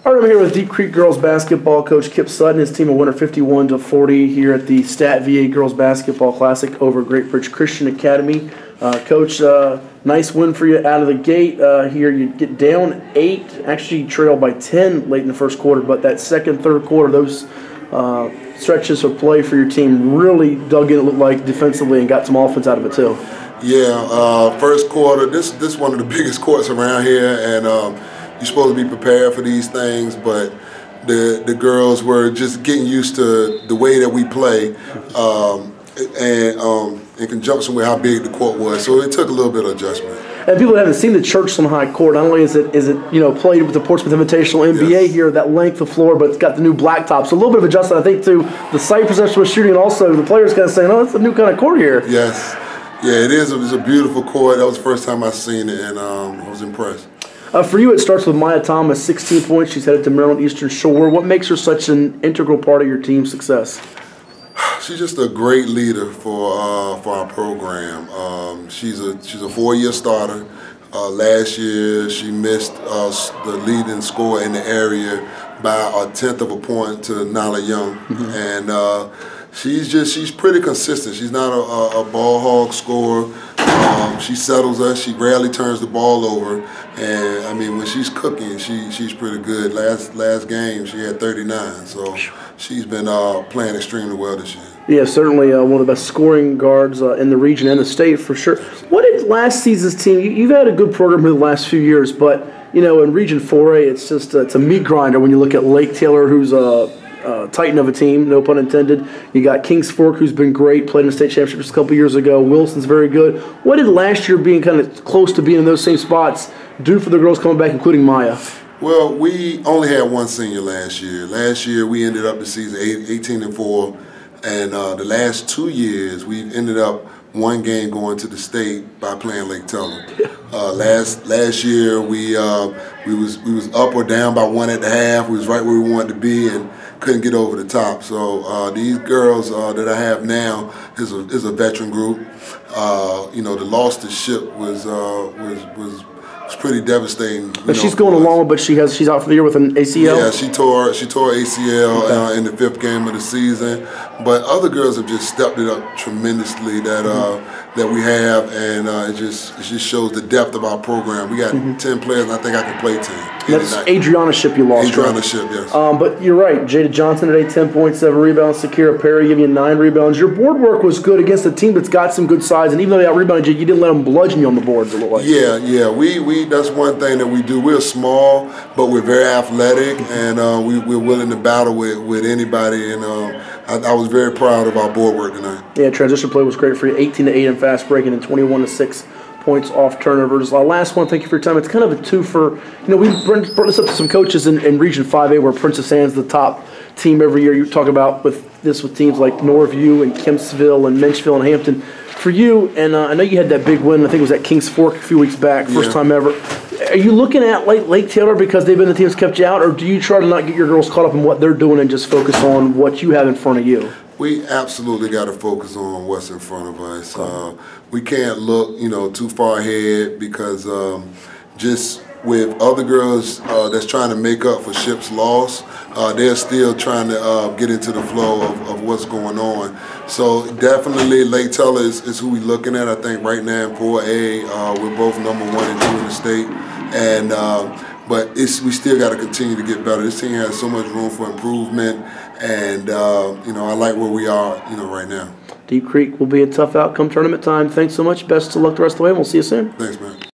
All right, I'm here with Deep Creek girls basketball coach Kip Sutton. His team will win 51-40 here at the StatVA Girls Basketball Classic over Great Bridge Christian Academy. Coach, nice win for you out of the gate here. You get down 8, actually trail by 10 late in the first quarter, but that second, third quarter, those stretches of play for your team really dug in, it looked like, defensively, and got some offense out of it too. Yeah, first quarter, this is one of the biggest courts around here, and you're supposed to be prepared for these things, but the girls were just getting used to the way that we play, and in conjunction with how big the court was, so it took a little bit of adjustment. And people that haven't seen the Churchland High court, not only is it played with the Portsmouth Invitational NBA yes. here, that length of floor, but it's got the new blacktop. So a little bit of adjustment, I think, to the site possession with shooting, and also the players kind of saying, "Oh, it's a new kind of court here." Yes, yeah, it is. It's a beautiful court. That was the first time I seen it, and I was impressed. For you, it starts with Maya Thomas, 16 points. She's headed to Maryland Eastern Shore. What makes her such an integral part of your team's success? She's just a great leader for our program. She's a 4-year starter. Last year, she missed the leading scorer in the area by 1/10 of a point to Nala Young, and she's pretty consistent. She's not a ball hog scorer. She settles us. She rarely turns the ball over, and I mean, when she's cooking, she's pretty good. Last game she had 39, so she's been playing extremely well this year. Yeah, certainly one of the best scoring guards in the region and the state for sure. What did last season's team? You've had a good program here the last few years, but in Region 4A, it's just it's a meat grinder when you look at Lake Taylor, who's a titan of a team, no pun intended. You got Kings Fork, who's been great, played in the state championships a couple years ago. Wilson's very good. What did last year, being kind of close to being in those same spots, do for the girls coming back, including Maya? Well, we only had one senior last year. Last year, we ended up the season 18-4, and the last 2 years, we've ended up one game going to the state by playing Lake Taylor. Last year, we was up or down by 1 at the half. We was right where we wanted to be, and couldn't get over the top. So these girls that I have now is a veteran group. The loss to Ship was pretty devastating. But she's going along, but she's out for the year with an ACL. Yeah, she tore ACL in the 5th game of the season. But other girls have just stepped it up tremendously that we have, and it just shows the depth of our program. We got 10 players, and I think I can play 10. That's Adriana Ship you lost. Adriana Ship, yes. But you're right. Jada Johnson today, 10 points, 7 rebounds. Sakira Perry giving you 9 rebounds. Your board work was good against a team that's got some good size, and even though they out-rebounded you, you didn't let them bludgeon you on the boards, it looked like. Yeah. We that's one thing that we do. We're small, but we're very athletic, and we're willing to battle with anybody, and I was very proud of our board work tonight. Yeah, transition play was great for you. 18-8 in fast breaking and 21-6 points off turnovers. Last one, thank you for your time. It's kind of a twofer. We brought this up to some coaches in Region 5A where Princess Anne's the top team every year. You talk about with teams like Norview and Kempsville and Menchville and Hampton. For you, and I know you had that big win, I think it was at Kings Fork a few weeks back, first time ever. Are you looking at Lake Taylor because they've been the team that's kept you out, or do you try to not get your girls caught up in what they're doing and just focus on what you have in front of you? We absolutely got to focus on what's in front of us. We can't look, too far ahead because just with other girls that's trying to make up for Ship's loss, they're still trying to get into the flow of what's going on. So definitely Lake Taylor is who we're looking at. I think right now in 4A, we're both number 1 and 2 in the state. And but we still got to continue to get better. This team has so much room for improvement, and I like where we are, right now. Deep Creek will be a tough outcome tournament time. Thanks so much. Best of luck the rest of the way, and we'll see you soon. Thanks, man.